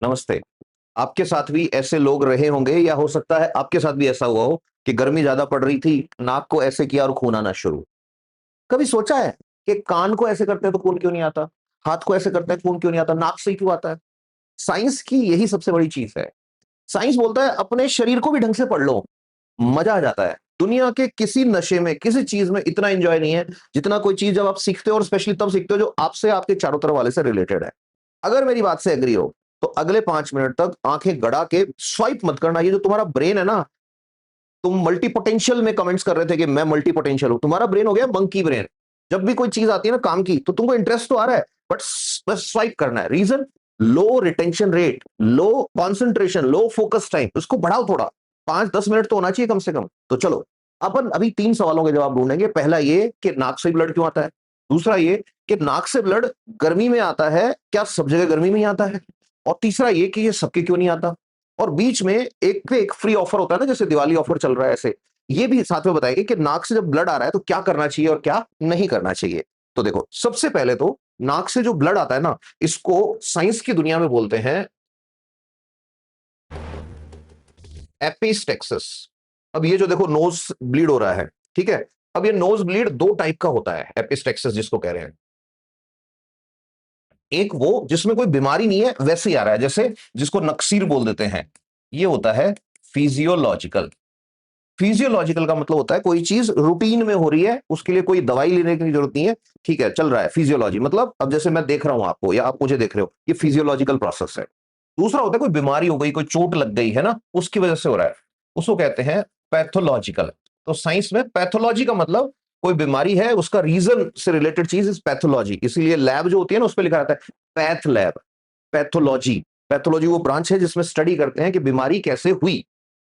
नमस्ते। आपके साथ भी ऐसे लोग रहे होंगे या हो सकता है आपके साथ भी ऐसा हुआ हो कि गर्मी ज़्यादा पड़ रही थी, नाक को ऐसे किया और खून आना शुरू। कभी सोचा है कि कान को ऐसे करते हैं तो खून क्यों नहीं आता? हाथ को ऐसे करते हैं खून क्यों नहीं आता? नाक से ही क्यों आता है? साइंस की यही सबसे बड़ी चीज़ है। साइंस बोलता है अपने शरीर को भी ढंग से पढ़ लो, मज़ा आ जाता है। दुनिया के किसी नशे में, किसी चीज़ में इतना एन्जॉय नहीं है, जितना कोई चीज़ जब आप सीखते हो और स्पेशली तब सीखते हो जो आपसे, आपके चारों तरफ वाले से रिलेटेड है। अगर मेरी बात से एग्री हो, तो अगले 5 मिनट तक आँखें गड़ा के स्वाइप मत करना। ये जो तुम्हारा ब्रेन है ना, तुम मल्टी पोटेंशियल में कमेंट्स कर रहे थे कि मैं मल्टी पोटेंशियल हूँ। तुम्हारा ब्रेन हो गया मंकी ब्रेन। जब भी कोई चीज़ आती है ना काम की, तो तुमको इंटरेस्ट तो आ रहा है, बट बस स्वाइप करना है। रीज़न लो रिटेंशन रेट, लो कंसंट्रेशन, लो फोकस टाइम। उसको बढ़ाओ थोड़ा। 5-10 मिनट तो होना चाहिए कम से कम। तो चलो, अपन अभी 3 सवालों के जवाब ढूँढेंगे। पहला ये कि नाक से ब्लड क्यों आता है? दूसरा ये कि नाक से ब्लड गर्मी में आता है, क्या सब जगह गर्मी में ही आता है? और तीसरा ये कि ये सबके क्यों नहीं आता? और बीच में एक पे एक फ्री ऑफर होता है ना, जैसे दिवाली ऑफर चल रहा है ऐसे। ये भी साथ में बताएंगे कि नाक से जब ब्लड आ रहा है तो क्या करना चाहिए और क्या नहीं करना चाहिए। तो देखो, सबसे पहले तो नाक से जो ब्लड आता है ना, इसको साइंस की दुनिया में बोलते हैं एपिस्टेक्सिस। अब ये जो देखो नोज ब्लीड हो रहा है, ठीक है? अब ये नोज ब्लीड 2 टाइप का होता है, एपिस्टेक्सिस जिसको कह रहे हैं। एक वो जिसमें कोई बीमारी नहीं है, वैसे ही आ रहा है, जैसे जिसको नक्सीर बोल देते हैं। ये होता है फिजियोलॉजिकल। फिजियोलॉजिकल का मतलब होता है कोई चीज रूटीन में हो रही है, उसके लिए कोई दवाई लेने की जरूरत नहीं है, ठीक है, चल रहा है। फिजियोलॉजी मतलब अब जैसे मैं देख रहा हूं आपको या आप मुझे देख रहे हो, ये फिजियोलॉजिकल प्रोसेस है। दूसरा होता है कोई बीमारी हो गई, कोई चोट लग गई है ना, उसकी वजह से हो रहा है, उसको कहते हैं पैथोलॉजिकल। तो साइंस में पैथोलॉजी का मतलब कोई बीमारी है, उसका रीजन से रिलेटेड चीज इज पैथोलॉजी। इसीलिए लैब जो होती है ना, उस पर लिखा रहता है पैथ लैब, पैथोलॉजी। पैथोलॉजी वो ब्रांच है जिसमें स्टडी करते हैं कि बीमारी कैसे हुई।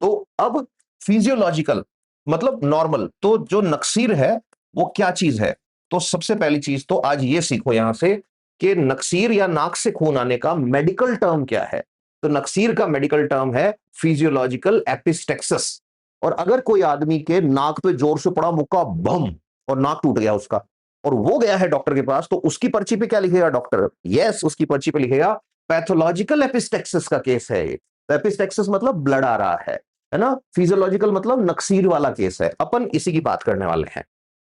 तो अब फिजियोलॉजिकल मतलब नॉर्मल, तो जो नक्सीर है वो क्या चीज है? तो सबसे पहली चीज तो आज ये सीखो यहां से कि नक्सीर या नाक से खून आने का मेडिकल टर्म क्या है। तो नक्सीर का मेडिकल टर्म है फिजियोलॉजिकल एपिस्टेक्सिस। और अगर कोई आदमी के नाक पे जोर से पड़ा मुक्का, बम, और नाक टूट गया उसका, और वो गया है डॉक्टर के पास, तो उसकी पर्ची पे क्या लिखेगा डॉक्टर? यस, उसकी पर्ची पे लिखेगा पैथोलॉजिकल एपिस्टेक्सिस का केस है ये। तो एपिस्टेक्सिस मतलब ब्लड आ रहा है ना? फिजियोलॉजिकल मतलब नक्सीर वाला केस है। अपन इसी की बात करने वाले हैं।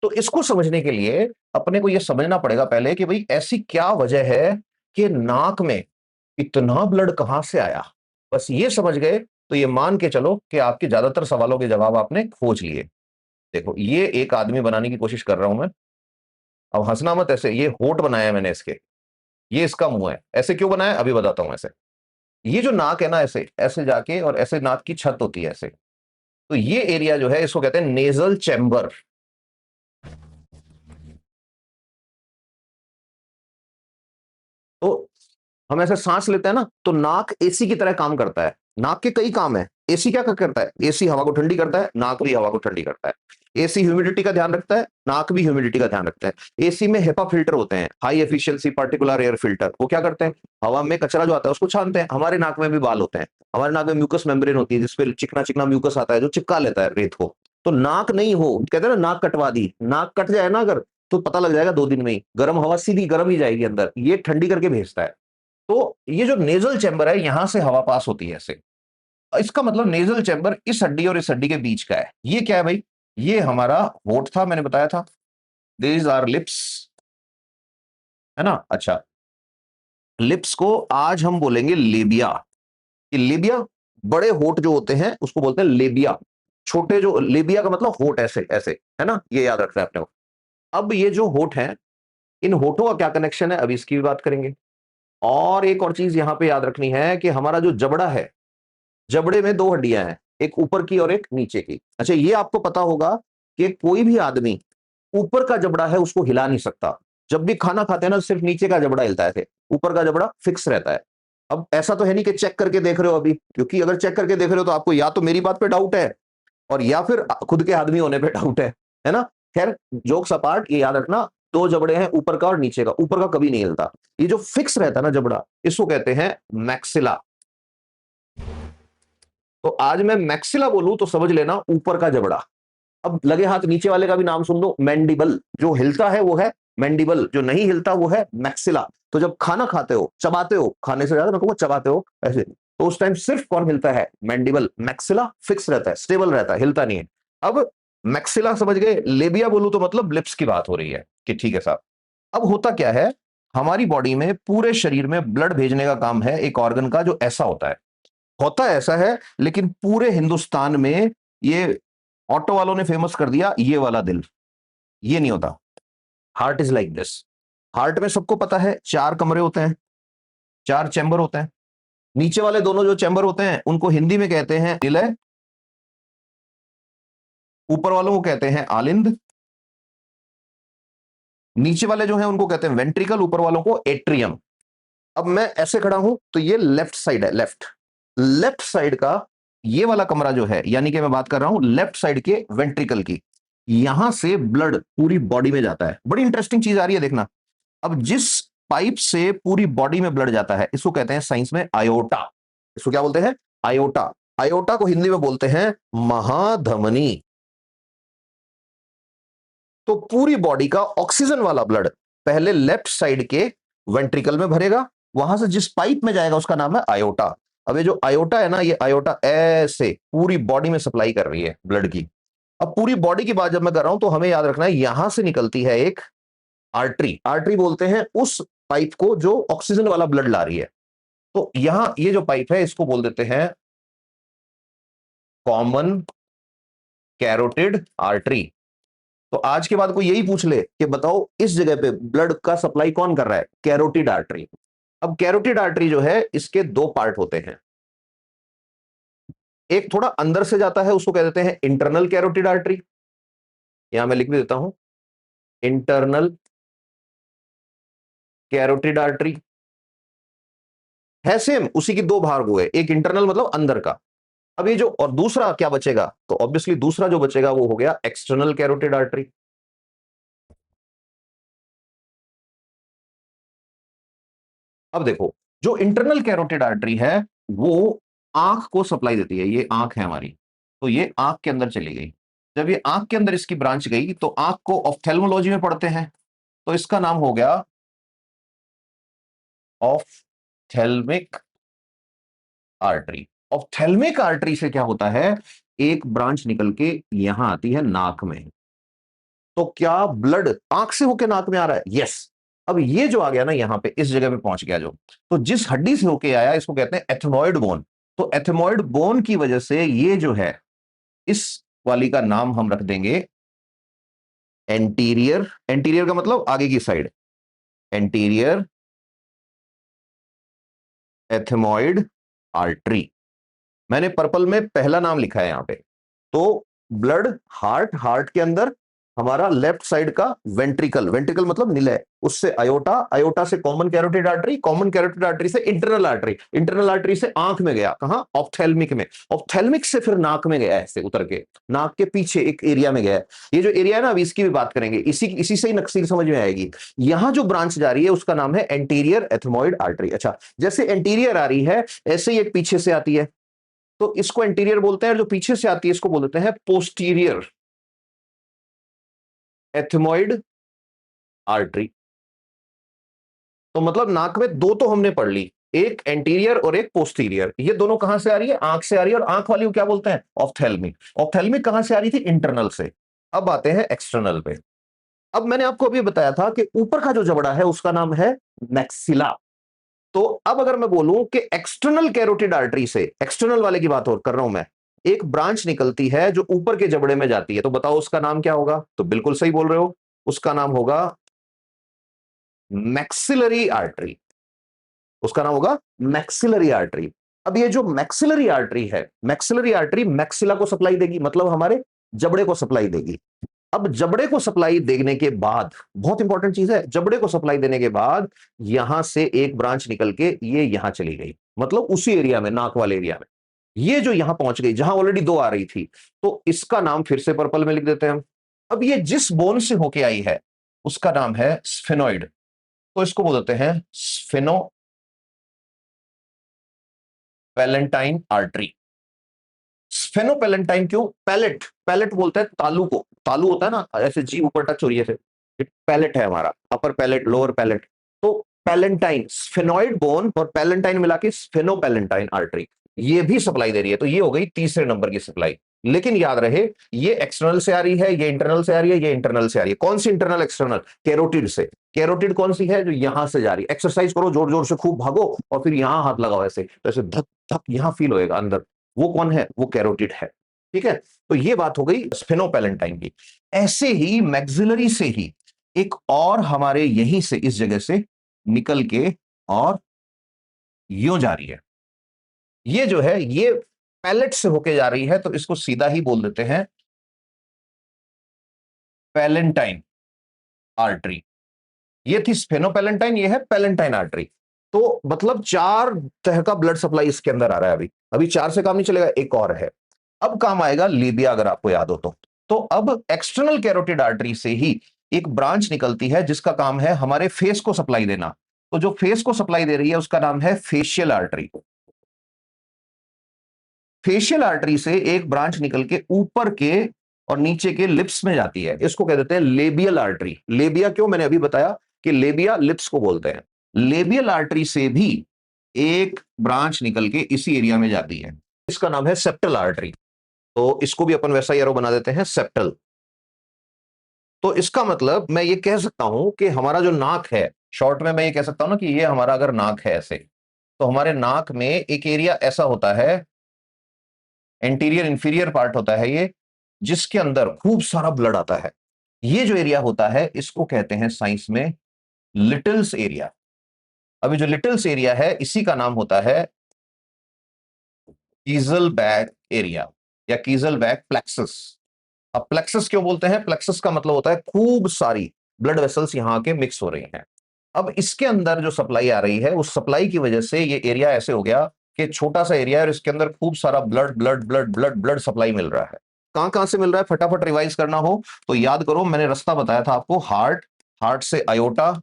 तो इसको समझने के लिए अपने को यह समझना पड़ेगा पहले कि भाई ऐसी क्या वजह है कि नाक में इतना ब्लड कहां से आया। बस ये समझ गए तो ये मान के चलो कि आपके ज्यादातर सवालों के जवाब आपने खोज लिए। देखो, ये एक आदमी बनाने की कोशिश कर रहा हूं मैं। अब हंसना मत ऐसे, ये होठ बनाया है मैंने इसके, ये इसका मुंह है। ऐसे क्यों बनाया अभी बताता हूं। ऐसे ये जो नाक है ना, ऐसे ऐसे जाके और ऐसे नाक की छत होती है ऐसे। तो ये एरिया जो है इसको कहते हैं नेजल चैम्बर। तो हम ऐसे सांस लेते हैं ना, तो नाक एसी की तरह काम करता है। नाक के कई काम है। एसी क्या करता है? एसी हवा को ठंडी करता है, नाक भी हवा को ठंडी करता है। एसी ह्यूमिडिटी का ध्यान रखता है, नाक भी ह्यूमिडिटी का ध्यान रखता है। एसी में हेपा फिल्टर होते हैं, high efficiency particular air filter. वो क्या करते हैं? हवा में कचरा जो आता है उसको छानते हैं। हमारे नाक में भी बाल होते हैं, हमारे नाक में म्यूकस मेम्ब्रेन होती है जिसपे चिकना चिकना म्यूकस आता है जो चिपका लेता है रेत को। तो नाक नहीं हो, कहते हैं ना नाक कटवा दी, नाक कट जाए ना अगर, तो पता लग जाएगा 2 दिन में ही। गर्म हवा सीधी गर्म ही जाएगी अंदर, ये ठंडी करके भेजता है। तो ये जो नेजल चैम्बर है, यहां से हवा पास होती है ऐसे। इसका मतलब नेजल चैम्बर इस हड्डी और इस हड्डी के बीच का है। ये क्या है भाई? ये हमारा होठ था, मैंने बताया था। दीज आर लिप्स, है ना? अच्छा, लिप्स को आज हम बोलेंगे लेबिया। ये लेबिया, बड़े होठ जो होते हैं उसको बोलते हैं लेबिया। छोटे जो, लेबिया का मतलब होठ ऐसे ऐसे, है ना? ये याद रखना है अपने को। अब ये जो होठ है, इन होठों का क्या कनेक्शन है, अभी इसकी भी बात करेंगे। और एक और चीज यहां पे याद रखनी है कि हमारा जो जबड़ा है, जबड़े में 2 हड्डियां हैं, एक ऊपर की और एक नीचे की। अच्छा, ये आपको पता होगा कि कोई भी आदमी ऊपर का जबड़ा है उसको हिला नहीं सकता। जब भी खाना खाते हैं ना, सिर्फ नीचे का जबड़ा हिलता है, ऊपर का जबड़ा फिक्स रहता है। अब ऐसा तो है नहीं कि चेक करके देख रहे हो अभी, क्योंकि अगर चेक करके देख रहे हो तो आपको या तो मेरी बात पे डाउट है और या फिर खुद के आदमी होने पे डाउट है ना? खैर, जोक्स अपार्ट, ये याद रखना, 2 जबड़े हैं, ऊपर का और नीचे का। ऊपर का कभी नहीं हिलता। ये जो फिक्स रहता है ना जबड़ा, इसको कहते हैं मैक्सिला। तो आज मैं मैक्सिला बोलूं तो समझ लेना ऊपर का जबड़ा। अब लगे हाथ नीचे वाले का भी नाम सुन लो, मैंडिबल। जो हिलता है वो है मैंडिबल जो नहीं हिलता वो है मैक्सिला। तो जब खाना खाते हो, चबाते हो, खाने से ज्यादा मैं कहूँगा चबाते हो ऐसे, तो उस टाइम सिर्फ कौन हिलता है? मैंडिबल। मैक्सिला फिक्स रहता है, स्टेबल रहता है, हिलता नहीं है। अब मैक्सिला समझ गए, लेबिया बोलूं तो मतलब लिप्स की बात हो रही है कि ठीक है साहब। अब होता क्या है, हमारी बॉडी में पूरे शरीर में ब्लड भेजने का काम है एक ऑर्गन का जो ऐसा होता है ऐसा है, लेकिन पूरे हिंदुस्तान में ये ऑटो वालों ने फेमस कर दिया ये वाला दिल, ये नहीं होता। Heart is like this. Heart में सबको पता है 4 कमरे होते हैं, 4 चैम्बर होते हैं। नीचे वाले दोनों जो चैम्बर होते हैं उनको हिंदी में कहते हैं निलय, ऊपर वालों को कहते हैं आलिंद, नीचे वाले जो हैं उनको कहते हैं वेंट्रिकल, ऊपर वालों को एट्रियम। अब मैं ऐसे खड़ा हूं तो ये लेफ्ट साइड है, लेफ्ट लेफ्ट साइड का ये वाला कमरा जो है, यानी कि मैं बात कर रहा हूं लेफ्ट साइड के वेंट्रिकल की। यहां से ब्लड पूरी बॉडी में जाता है। बड़ी इंटरेस्टिंग चीज आ रही है, देखना। अब जिस पाइप से पूरी बॉडी में ब्लड जाता है इसको कहते हैं साइंस में आयोटा। इसको क्या बोलते हैं? आयोटा। आयोटा को हिंदी में बोलते हैं महाधमनी। तो पूरी बॉडी का ऑक्सीजन वाला ब्लड पहले लेफ्ट साइड के वेंट्रिकल में भरेगा, वहां से जिस पाइप में जाएगा उसका नाम है आयोटा। अब ये जो आयोटा है ना, ये आयोटा ऐसे पूरी बॉडी में सप्लाई कर रही है ब्लड की। अब पूरी बॉडी की बात जब मैं कर रहा हूं तो हमें याद रखना है यहां से निकलती है एक आर्टरी। आर्टरी बोलते हैं उस पाइप को जो ऑक्सीजन वाला ब्लड ला रही है। तो यहां ये जो पाइप है इसको बोल देते हैं कॉमन कैरोटिड आर्टरी। तो आज के बाद कोई यही पूछ ले कि बताओ इस जगह पे ब्लड का सप्लाई कौन कर रहा है? Carotid artery. अब कैरोटिड आर्टरी जो है इसके 2 पार्ट होते हैं। एक थोड़ा अंदर से जाता है उसको कह देते हैं इंटरनल कैरोटिड आर्टरी, यहां मैं लिख भी देता हूं इंटरनल कैरोटिड आर्टरी। है सेम, उसी की 2 भाग हुए, एक इंटरनल मतलब अंदर का। अब ये जो और दूसरा क्या बचेगा, तो ऑब्वियसली दूसरा जो बचेगा वो हो गया एक्सटर्नल कैरोटिड आर्टरी। अब देखो, जो इंटरनल कैरोटिड आर्टरी है वो आंख को सप्लाई देती है। ये आंख है हमारी, तो ये आंख के अंदर चली गई। जब ये आंख के अंदर इसकी ब्रांच गई तो आंख को ऑफ्थेल्मोलॉजी में पढ़ते हैं, तो इसका नाम हो गया ऑफ्थेल्मिक आर्टरी। ऑफ्थेल्मिक आर्टरी से क्या होता है, एक ब्रांच निकल के यहां आती है नाक में। तो क्या ब्लड आंख से होके नाक में आ रहा है? यस। अब ये जो आ गया ना यहां पे इस जगह पे पहुंच गया जो, तो जिस हड्डी से होके आया इसको कहते हैं एथेनॉइड बोन। तो एथेनॉइड बोन की वजह से ये जो है इस वाली का नाम हम रख देंगे एंटीरियर। एंटीरियर का मतलब आगे की साइड, एंटीरियर एथेमॉइड आर्टरी। मैंने पर्पल में पहला नाम लिखा है यहां पे। तो ब्लड हार्ट, हार्ट के अंदर हमारा लेफ्ट साइड का वेंट्रिकल, वेंट्रिकल मतलब निलय, उससे अयोटा, अयोटा से common carotid artery, common carotid artery से इंटरनल आर्टरी, इंटरनल आर्टरी से आंख में गया, कहां? ऑप्थेल्मिक में। ऑप्थेल्मिक से फिर नाक में गया, ऐसे उतर के नाक के पीछे एक एरिया में गया। ये जो एरिया है ना, अभी इसकी भी बात करेंगे, इसी से ही नक्सीर समझ में आएगी। यहां जो ब्रांच जा रही है उसका नाम है एंटीरियर एथमोइड आर्टरी। अच्छा, जैसे एंटीरियर आ रही है ऐसे ही एक पीछे से आती है, तो इसको एंटीरियर बोलते हैं, और जो पीछे से आती है इसको बोल देते हैं पोस्टीरियर एथमोइड आर्टरी। तो मतलब नाक में 2 तो हमने पढ़ ली, एक एंटीरियर और एक पोस्टीरियर। ये दोनों कहां से आ रही है? आंख से आ रही है, और आंख वाली को क्या बोलते हैं? ऑफ्थेल्मिक। ऑफ्थेल्मिक कहां से आ रही थी? इंटरनल से। अब आते हैं एक्सटर्नल पे। अब मैंने आपको अभी बताया था कि ऊपर का जो जबड़ा है उसका नाम है मैक्सिला। तो अब अगर मैं बोलूं कि एक्सटर्नल कैरोटिड आर्टरी से, एक्सटर्नल वाले की बात और कर रहा हूं मैं, एक ब्रांच निकलती है जो ऊपर के जबड़े में जाती है, तो बताओ उसका नाम क्या होगा? तो बिल्कुल सही बोल रहे हो, उसका नाम होगा मैक्सिलरी आर्टरी। उसका नाम होगा मैक्सिलरी आर्टरी। अब ये जो मैक्सिलरी आर्टरी है, मैक्सिलरी आर्टरी मैक्सिला को सप्लाई देगी, मतलब हमारे जबड़े को सप्लाई देगी। अब जबड़े को सप्लाई देने के बाद, बहुत इंपॉर्टेंट चीज है, जबड़े को सप्लाई देने के बाद यहां से एक ब्रांच निकल के ये यहां चली गई, मतलब उसी एरिया में, नाक वाले एरिया में। ये जो यहां पहुंच गई जहां ऑलरेडी 2 आ रही थी, तो इसका नाम फिर से पर्पल में लिख देते हैं हम। अब ये जिस बोन से होके आई है उसका नाम है स्फेनोइड, तो इसको बोल देते हैं स्फेनो पैलेंटाइन आर्टरी। स्फेनोपेलेंटाइन क्यों? पैलेट, पैलेट बोलते हैं तालू को, तालू होता है ना ऐसे, जी ऊपर टच हो रही है। पैलेट है हमारा, अपर पैलेट, लोअर पैलेट। तो पैलेंटाइन, स्फेनॉइड बोन और पैलेंटाइन मिला के स्फेनोपैलेंटाइन आर्टरी, ये भी सप्लाई दे रही है। तो ये हो गई तीसरे नंबर की सप्लाई। लेकिन याद रहे, ये एक्सटर्नल से आ रही है, ये इंटरनल से आ रही है, ये इंटरनल से आ रही है। कौन सी इंटरनल, एक्सटर्नल? कैरोटिड से। कैरोटिड कौन सी है? जो यहां से जा रही है। एक्सरसाइज करो, जोर जोर से खूब भागो और फिर यहां हाथ लगाओ ऐसे, तो ऐसे धक धक यहां फील होएगा अंदर। वो कौन है? वो कैरोटिड है। ठीक है, तो ये बात हो गई स्फेनोपैलेंटाइन की। ऐसे ही मैक्सिलरी से ही एक और हमारे यहीं से, इस जगह से निकल के और यूं जा रही है। ये जो है, ये पैलेट से होके जा रही है, तो इसको सीधा ही बोल देते हैं पैलेंटाइन आर्टरी। ये थी स्फेनोपैलेंटाइन, ये है पैलेंटाइन आर्टरी। तो मतलब चार तरह का ब्लड सप्लाई इसके अंदर आ रहा है। अभी अभी चार से काम नहीं चलेगा, एक और है। अब काम आएगा लेबिया, अगर आपको याद हो तो अब एक्सटर्नल कैरोटिड आर्टरी से ही एक ब्रांच निकलती है जिसका काम है हमारे फेस को सप्लाई देना। तो जो फेस को सप्लाई दे रही है उसका नाम है फेशियल आर्टरी। फेशियल आर्टरी से एक ब्रांच निकल के ऊपर के और नीचे के लिप्स में जाती है, इसको कह देते हैं लेबियल आर्टरी। लेबिया क्यों? मैंने अभी बताया कि लेबिया लिप्स को बोलते हैं। लेबियल आर्टरी से भी एक ब्रांच निकल के इसी एरिया में जाती है, इसका नाम है सेप्टल आर्टरी। तो इसको भी अपन वैसा एरो बना देते हैं, सेप्टल। तो इसका मतलब मैं ये कह सकता हूं कि हमारा जो नाक है, शॉर्ट में मैं ये कह सकता हूं ना कि ये हमारा अगर नाक है ऐसे, तो हमारे नाक में एक एरिया ऐसा होता है, एंटीरियर इंफीरियर पार्ट होता है ये, जिसके अंदर खूब सारा ब्लड आता है। ये जो एरिया होता है इसको कहते हैं साइंस में लिटिल्स एरिया। अभी जो लिटिल्स एरिया है इसी का नाम होता है कीजलबैग एरिया या कीजलबैग प्लेक्सस। अब प्लेक्सस क्यों बोलते हैं? प्लेक्सस का मतलब होता है खूब सारी ब्लड वेसल्स यहां के मिक्स हो रही हैं। अब इसके अंदर जो सप्लाई आ रही है, उस सप्लाई की वजह से ये एरिया ऐसे हो गया कि छोटा सा एरिया है और इसके अंदर खूब सारा blood blood blood blood blood supply मिल रहा है। कहां कहां से मिल रहा है? फटाफट रिवाइज करना हो तो याद करो, मैंने रास्ता बताया था आपको। हार्ट, हार्ट से अयोटा,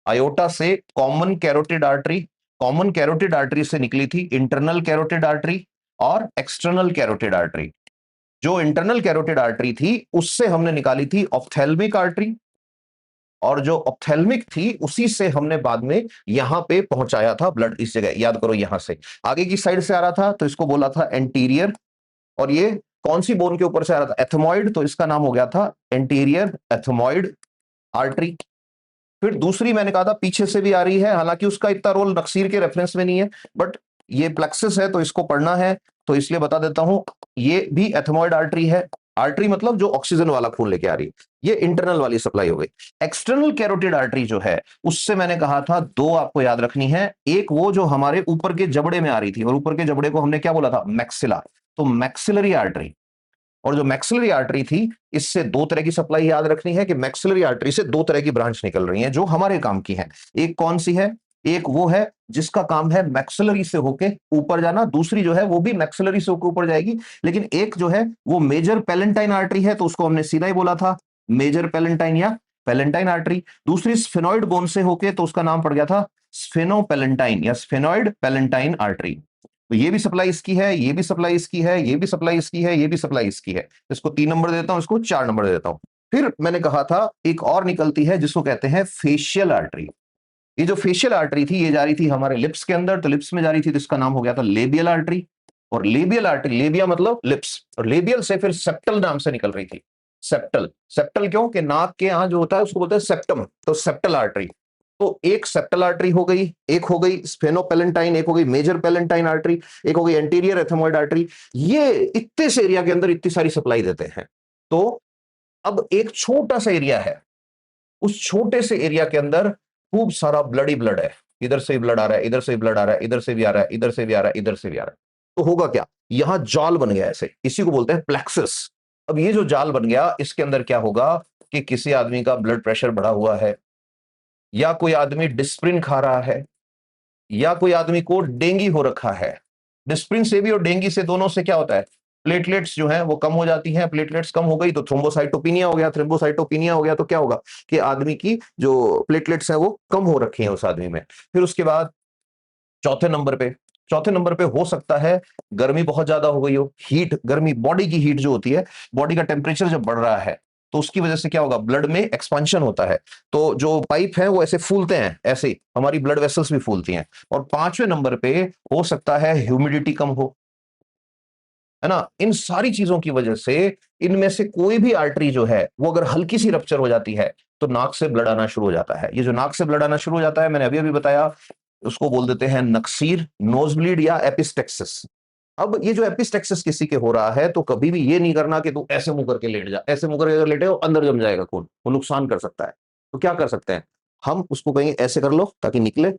अयोटा से common carotid artery, common carotid artery से निकली थी इंटरनल कैरोटिड आर्टरी और एक्सटर्नल कैरोटिड आर्टरी। जो इंटरनल कैरोटिड आर्टरी थी उससे हमने निकाली थी ऑप्थेल्मिक आर्टरी, और जो ऑप्थेल्मिक थी उसी से हमने बाद में यहां पे पहुंचाया था ब्लड इस जगह। याद करो, यहां से आगे की साइड से आ रहा था तो इसको बोला था एंटीरियर, और ये कौन सी बोन के ऊपर से आ रहा था? एथमॉइड, तो इसका नाम हो गया था एंटीरियर एथमॉइड आर्टरी। फिर दूसरी मैंने कहा था पीछे से भी आ रही है, हालांकि उसका इतना रोल नक्सीर के रेफरेंस में नहीं है, बट ये प्लेक्सस है तो इसको पढ़ना है, तो इसलिए बता देता हूं। ये भी एथमॉइड आर्टरी है। आर्टरी मतलब जो ऑक्सीजन वाला खून लेके आ रही है। ये इंटरनल वाली सप्लाई हो गई। एक्सटर्नल कैरोटिड आर्टरी जो है, उससे मैंने कहा था दो आपको याद रखनी है। एक वो जो हमारे ऊपर के जबड़े में आ रही थी, और ऊपर के जबड़े को हमने क्या बोला था? मैक्सिला। तो मैक्सिलरी आर्टरी। और जो मैक्सिलरी आर्टरी थी, इससे दो तरह की सप्लाई याद रखनी है कि मैक्सिलरी आर्टरी से दो तरह की ब्रांच निकल रही हैं जो हमारे काम की हैं। एक कौन सी है? एक वो है जिसका काम है मैक्सिलरी से होके ऊपर जाना, दूसरी जो है वो भी मैक्सिलरी से होकर ऊपर जाएगी, लेकिन एक जो है वो मेजर पैलेंटाइन आर्टरी है, तो उसको हमने सीधा ही बोला था मेजर पैलेंटाइन या पैलेंटाइन आर्टरी। दूसरी स्फेनॉइड बोन से होके, तो उसका नाम पड़ गया था स्फेनोपैलेंटाइन या स्फेनॉइड पैलेंटाइन आर्टरी। तो ये भी सप्लाई इसकी है, ये भी सप्लाई इसकी है, ये भी सप्लाई इसकी है, ये भी सप्लाई इसकी है। इसको 3 नंबर देता हूं, इसको 4 नंबर देता हूं। फिर मैंने कहा था एक और निकलती है जिसको कहते हैं फेशियल आर्टरी। ये जो फेशियल आर्टरी थी ये जा रही थी हमारे लिप्स के अंदर, तो लिप्स में जा रही थी तो इसका नाम हो गया था लेबियल आर्टरी। और लेबियल आर्टरी, लेबिया मतलब लिप्स, और लेबियल से फिर सेप्टल नाम से निकल रही थी। सेप्टल, सेप्टल क्यों? कि नाक के यहां जो होता है उसको बोलते हैं सेप्टम, तो सेप्टल आर्टरी। तो एक सेप्टल आर्टरी हो गई, एक हो गई स्फेनोपैलेंटाइन, एक हो गई मेजर पैलेंटाइन आर्टरी, एक हो गई एंटीरियर एथमॉइड आर्टरी। ये इतने से एरिया के अंदर इतनी सारी सप्लाई देते हैं। तो अब एक छोटा सा एरिया है, उस छोटे से एरिया के अंदर खूब सारा ब्लड ही ब्लड है। इधर से भी ब्लड आ रहा है, इधर से भी ब्लड आ रहा है, इधर से भी आ रहा है, इधर से भी आ रहा है, इधर से भी आ रहा है। तो होगा क्या? यहां जाल बन गया ऐसे, इसी को बोलते हैं प्लेक्सस। अब ये जो जाल बन गया, इसके अंदर क्या होगा कि किसी आदमी का ब्लड प्रेशर बढ़ा हुआ है, या कोई आदमी डिस्प्रिन खा रहा है, या कोई आदमी को डेंगी हो रखा है। डिस्प्रिन से भी और डेंगी से, दोनों से क्या होता है? प्लेटलेट्स जो हैं वो कम हो जाती हैं। प्लेटलेट्स कम हो गई तो थ्रोम्बोसाइटोपिनिया हो गया, थ्रोम्बोसाइटोपिनिया हो गया तो क्या होगा कि आदमी की जो प्लेटलेट्स हैं वो कम हो रखी हैं उस आदमी में। फिर उसके बाद चौथे नंबर पे, चौथे नंबर पे हो सकता है गर्मी बहुत ज्यादा हो गई हो, हीट, गर्मी, बॉडी की हीट जो होती है, बॉडी का टेम्परेचर जब बढ़ रहा है तो उसकी वजह से क्या होगा, ब्लड में एक्सपांशन होता है, तो जो पाइप है वो ऐसे फूलते हैं, ऐसे हमारी ब्लड वेसल्स भी फूलती हैं। और 5वें नंबर पे हो सकता है ह्यूमिडिटी कम हो, है ना। इन सारी चीजों की वजह से इनमें से कोई भी आर्टरी जो है वो अगर हल्की सी रप्चर हो जाती है तो नाक से ब्लड आना शुरू हो जाता है। ये जो नाक से ब्लड आना शुरू हो जाता है, मैंने अभी अभी बताया, उसको बोल देते हैं नक्सीर, नोज ब्लीड या एपिस्टेक्सिस। अब ये जो एपिस्टेक्सिस किसी के हो रहा है तो कभी भी ये नहीं करना कि तू ऐसे मुंह करके लेट जा, ऐसे मुंह करके अगर लेटे हो अंदर जम जाएगा खून, वो नुकसान कर सकता है। तो क्या कर सकते हैं हम, उसको कहेंगे ऐसे कर लो ताकि निकले।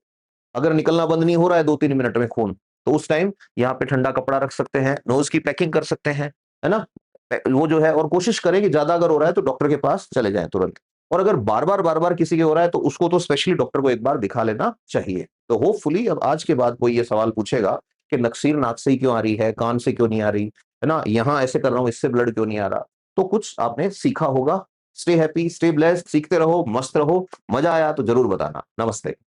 अगर निकलना बंद नहीं हो रहा है 2-3 मिनट में खून, तो उस टाइम यहाँ पे ठंडा कपड़ा रख सकते हैं, नोज की पैकिंग कर सकते हैं, है ना। वो जो है, और कोशिश करें कि ज्यादा अगर हो रहा है तो डॉक्टर के पास चले जाएं तुरंत। और अगर बार बार किसी के हो रहा है तो उसको तो स्पेशली डॉक्टर को एक बार दिखा लेना चाहिए। तो होपफुली अब आज के बाद कोई ये सवाल पूछेगा कि नक्सीर नाक से ही क्यों आ रही है, कान से क्यों नहीं आ रही, है ना, यहाँ ऐसे कर रहा हूं इससे ब्लड क्यों नहीं आ रहा, तो कुछ आपने सीखा होगा। स्टे हैप्पी, स्टे ब्लेस्ड, सीखते रहो, मस्त रहो। मजा आया तो जरूर बताना। नमस्ते।